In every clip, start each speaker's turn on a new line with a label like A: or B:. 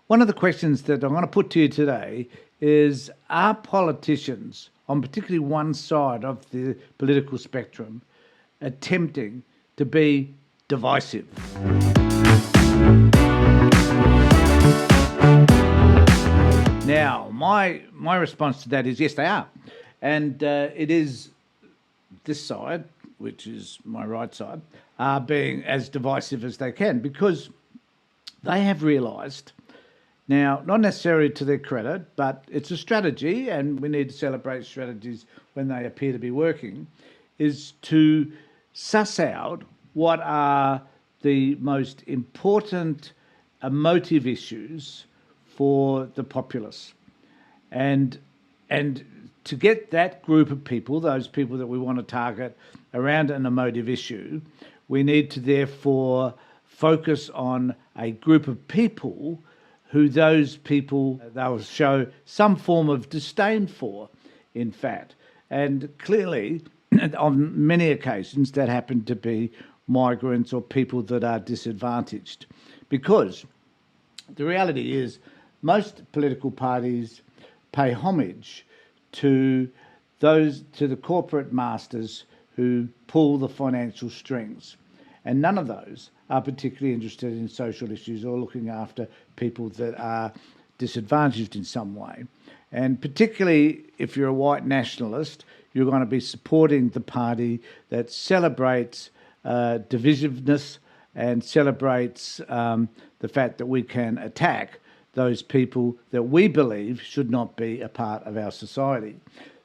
A: One of the questions that I want to put to you today is, are politicians on particularly one side of the political spectrum attempting to be divisive? Now, my response to that is yes, they are. And it is this side, which is my right side, are being as divisive as they can because they have realised, now, not necessarily to their credit, but it's a strategy, and we need to celebrate strategies when they appear to be working, is to suss out what are the most important emotive issues for the populace. And to get that group of people, those people that we want to target around an emotive issue, we need to therefore focus on a group of people who those people, they'll show some form of disdain for, in fact. And clearly, on many occasions, that happen to be migrants or people that are disadvantaged. Because the reality is most political parties pay homage to the corporate masters who pull the financial strings. And none of those are particularly interested in social issues or looking after people that are disadvantaged in some way. And particularly if you're a white nationalist, you're going to be supporting the party that celebrates divisiveness and celebrates the fact that we can attack those people that we believe should not be a part of our society.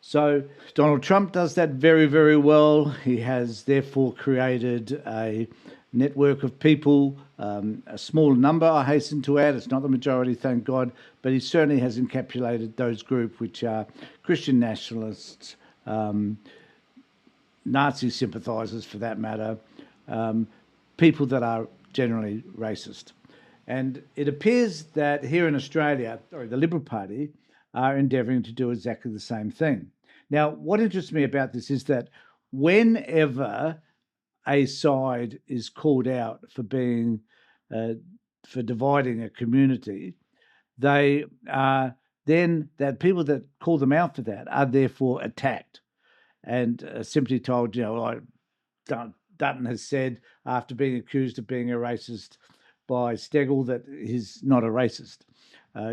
A: So Donald Trump does that very, very well. He has therefore created a network of people, a small number, I hasten to add. It's not the majority, thank God, but he certainly has encapsulated those groups which are Christian nationalists, Nazi sympathisers for that matter, people that are generally racist. And it appears that here in Australia, the Liberal Party are endeavouring to do exactly the same thing. Now, what interests me about this is that whenever a side is called out for being, for dividing a community, they are then, that people that call them out for that are therefore attacked and simply told, like Dutton has said after being accused of being a racist by Stegel, that he's not a racist.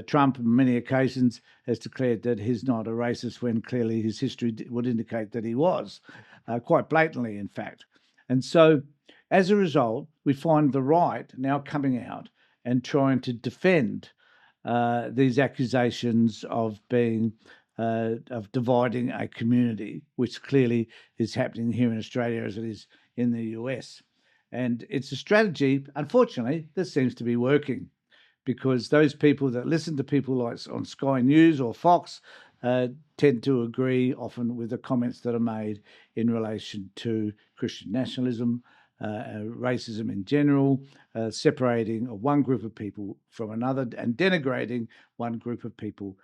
A: Trump, on many occasions, has declared that he's not a racist when clearly his history would indicate that he was, quite blatantly, in fact. And so, as a result, we find the right now coming out and trying to defend these accusations of being of dividing a community, which clearly is happening here in Australia as it is in the US. And it's a strategy, unfortunately, that seems to be working, because those people that listen to people like on Sky News or Fox tend to agree often with the comments that are made in relation to Christian nationalism, racism in general, separating one group of people from another and denigrating one group of people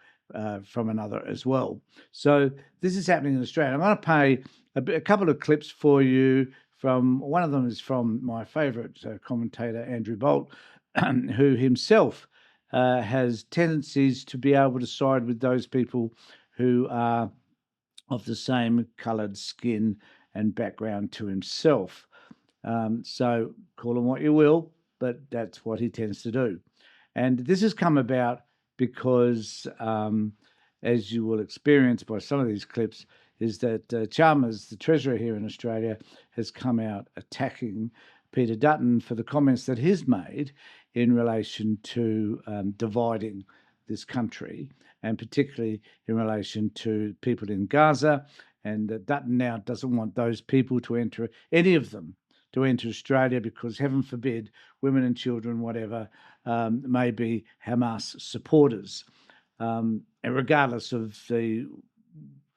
A: from another as well. So this is happening in Australia. I'm going to play a couple of clips for you. From one of them is from my favourite commentator, Andrew Bolt, who himself has tendencies to be able to side with those people who are of the same coloured skin and background to himself. So call him what you will, but that's what he tends to do. And this has come about because, as you will experience by some of these clips, is that Chalmers, the Treasurer here in Australia, has come out attacking Peter Dutton for the comments that he's made in relation to dividing this country, and particularly in relation to people in Gaza. And that Dutton now doesn't want those people to enter, any of them, to enter Australia because, heaven forbid, women and children, whatever, may be Hamas supporters. And regardless of the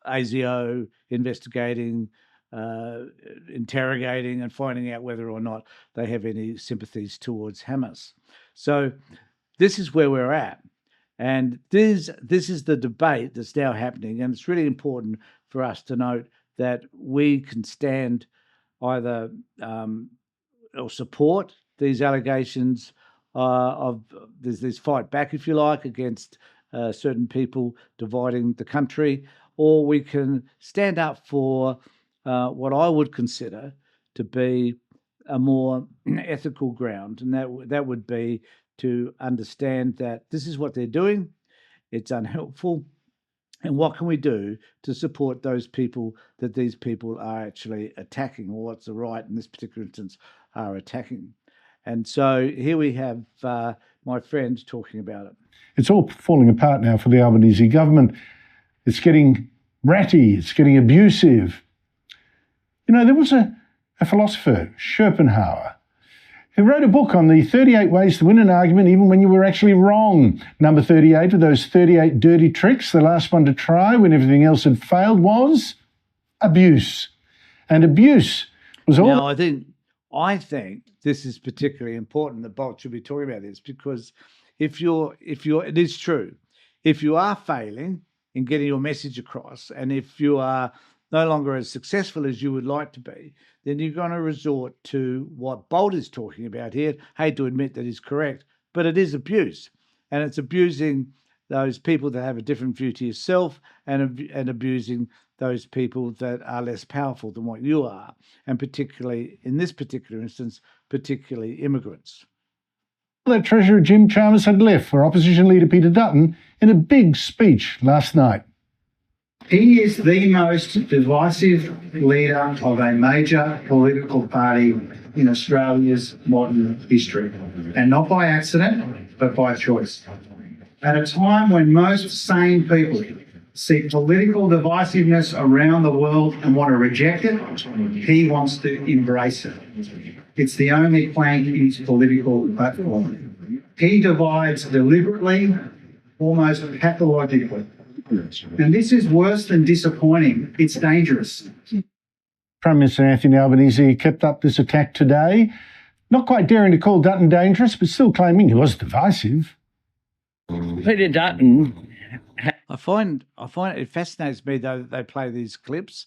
A: ASIO investigating, interrogating and finding out whether or not they have any sympathies towards Hamas. So this is where we're at. And this is the debate that's now happening. And it's really important for us to note that we can stand either or support these allegations of there's this fight back, if you like, against certain people dividing the country, or we can stand up for what I would consider to be a more ethical ground, and that would be to understand that this is what they're doing, it's unhelpful, and what can we do to support those people that these people are actually attacking, or what's the right in this particular instance are attacking. And so here we have my friend talking about it.
B: It's all falling apart now for the Albanese government. It's getting ratty, it's getting abusive. You know, there was a philosopher, Schopenhauer, who wrote a book on the 38 ways to win an argument even when you were actually wrong. Number 38 of those 38 dirty tricks, the last one to try when everything else had failed, was abuse. And abuse was all...
A: Now, I think this is particularly important that Bolt should be talking about this, because if you're, it is true, if you are failing in getting your message across, and if you are no longer as successful as you would like to be, then you're going to resort to what Bolt is talking about here. I hate to admit that he's correct, but it is abuse. And it's abusing those people that have a different view to yourself, and abusing those people that are less powerful than what you are, and particularly, in this particular instance, particularly immigrants.
B: That Treasurer Jim Chalmers had left for Opposition Leader Peter Dutton in a big speech last night.
C: He is the most divisive leader of a major political party in Australia's modern history, and not by accident, but by choice. At a time when most sane people see political divisiveness around the world and want to reject it, he wants to embrace it. It's the only plank in his political platform. He divides deliberately, almost pathologically. And this is worse than disappointing. It's dangerous.
B: Prime Minister Anthony Albanese kept up this attack today, not quite daring to call Dutton dangerous, but still claiming he was divisive.
D: Peter Dutton.
A: I find it fascinates me, though, that they play these clips,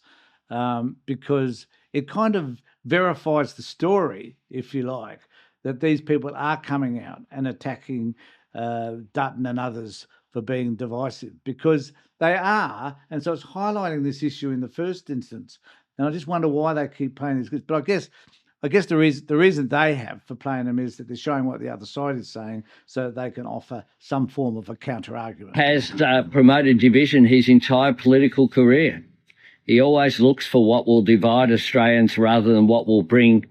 A: because it kind of verifies the story, if you like, that these people are coming out and attacking Dutton and others for being divisive, because they are. And so it's highlighting this issue in the first instance. And I just wonder why they keep playing these clips. But I guess the reason they have for playing them is that they're showing what the other side is saying, so that they can offer some form of a counter-argument.
D: Has promoted division his entire political career. He always looks for what will divide Australians rather than what will bring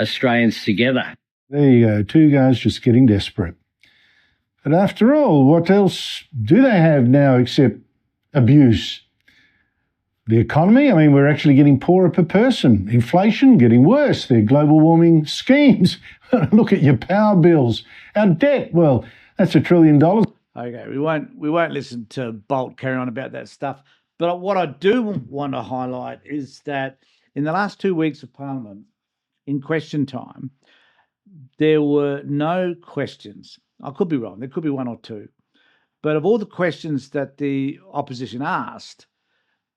D: Australians together.
B: There you go, two guys just getting desperate. But after all, what else do they have now except abuse? The economy, I mean, we're actually getting poorer per person. Inflation getting worse. Their global warming schemes. Look at your power bills. Our debt, well, that's $1 trillion.
A: Okay, we won't listen to Bolt carry on about that stuff. But what I do want to highlight is that in the last 2 weeks of Parliament, in question time, there were no questions. I could be wrong. There could be one or two. But of all the questions that the opposition asked,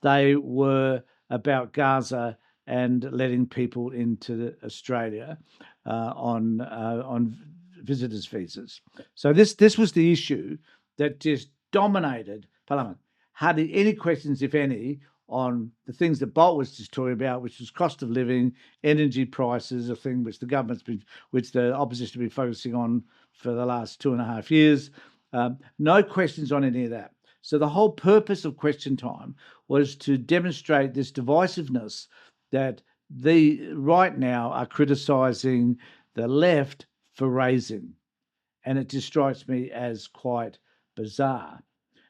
A: they were about Gaza and letting people into Australia on visitors' visas. So this was the issue that just dominated Parliament. Hardly any questions, if any, on the things that Bolt was just talking about, which was cost of living, energy prices, a thing which which the opposition has been focusing on for the last 2.5 years. No questions on any of that. So the whole purpose of question time was to demonstrate this divisiveness that the right now are criticising the left for raising. And it just strikes me as quite bizarre.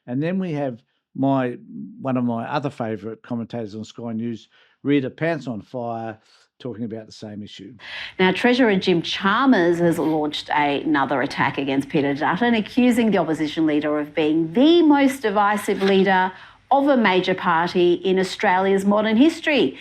A: And then we have one of my other favourite commentators on Sky News, Rita Pants on Fire, talking about the same issue.
E: Now, Treasurer Jim Chalmers has launched another attack against Peter Dutton, accusing the opposition leader of being the most divisive leader of a major party in Australia's modern history.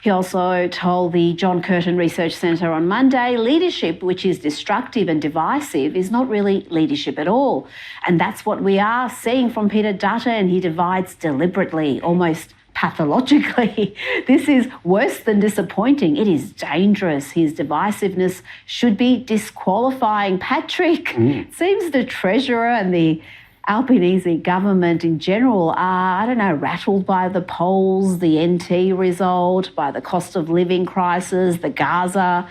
E: He also told the John Curtin Research Centre on Monday, leadership which is destructive and divisive is not really leadership at all. And that's what we are seeing from Peter Dutton. He divides deliberately, almost pathologically. This is worse than disappointing. It is dangerous. His divisiveness should be disqualifying. Patrick, it seems the Treasurer and the Albanese government in general are, rattled by the polls, the NT result, by the cost of living crisis, the Gaza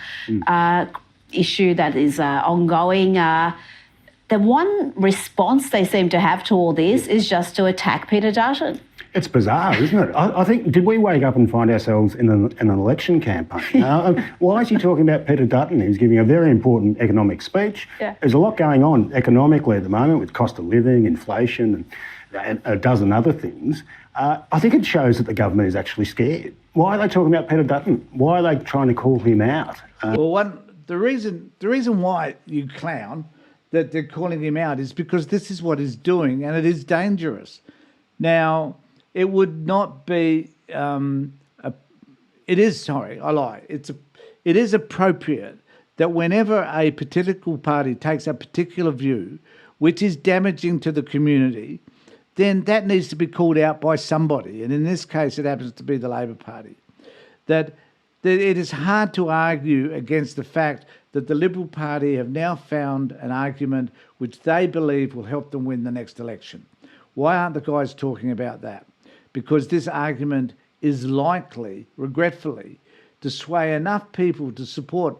E: issue that is ongoing. The one response they seem to have to all this is just to attack Peter Dutton.
F: It's bizarre, isn't it? I think, did we wake up and find ourselves in an election campaign? Why is he talking about Peter Dutton? He's giving a very important economic speech.
E: Yeah.
F: There's a lot going on economically at the moment with cost of living, inflation, and a dozen other things. I think it shows that the government is actually scared. Why are they talking about Peter Dutton? Why are they trying to call him out?
A: The reason why you clown that they're calling him out is because this is what he's doing, and it is dangerous. Now, it would not be. It is appropriate that whenever a political party takes a particular view, which is damaging to the community, then that needs to be called out by somebody. And in this case, it happens to be the Labor Party. That it is hard to argue against the fact that the Liberal Party have now found an argument which they believe will help them win the next election. Why aren't the guys talking about that? Because this argument is likely, regretfully, to sway enough people to support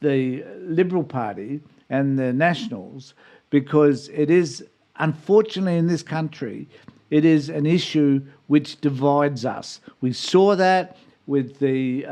A: the Liberal Party and the Nationals, because it is, unfortunately in this country, it is an issue which divides us. We saw that with the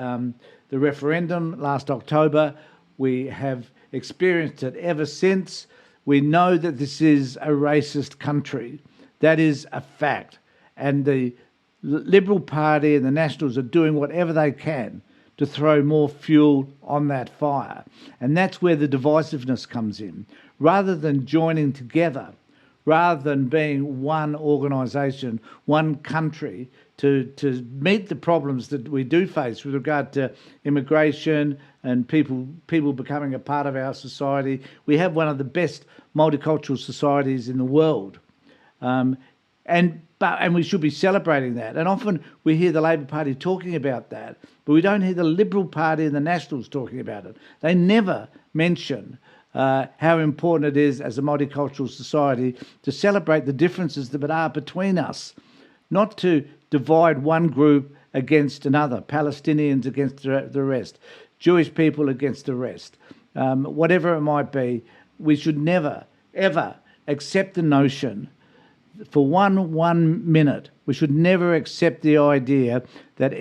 A: referendum last October. We have experienced it ever since. We know that this is a racist country. That is a fact. And the Liberal Party and the Nationals are doing whatever they can to throw more fuel on that fire. And that's where the divisiveness comes in. Rather than joining together, rather than being one organisation, one country, to meet the problems that we do face with regard to immigration and people becoming a part of our society. We have one of the best multicultural societies in the world. And we should be celebrating that. And often we hear the Labor Party talking about that, but we don't hear the Liberal Party and the Nationals talking about it. They never mention how important it is as a multicultural society to celebrate the differences that are between us, not to divide one group against another, Palestinians against the rest, Jewish people against the rest. Whatever it might be, we should never, ever accept the notion for one minute, we should never accept the idea that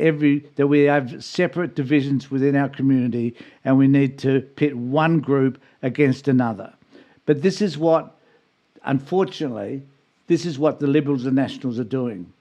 A: we have separate divisions within our community and we need to pit one group against another. But this is what, unfortunately, this is what the Liberals and Nationals are doing.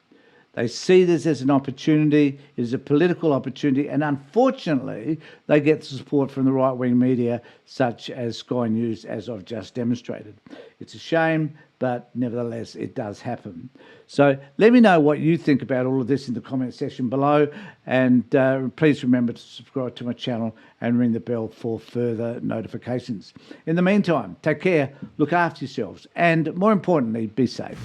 A: They see this as an opportunity, it is a political opportunity, and unfortunately, they get the support from the right-wing media, such as Sky News, as I've just demonstrated. It's a shame, but nevertheless, it does happen. So let me know what you think about all of this in the comment section below, and please remember to subscribe to my channel and ring the bell for further notifications. In the meantime, take care, look after yourselves, and more importantly, be safe.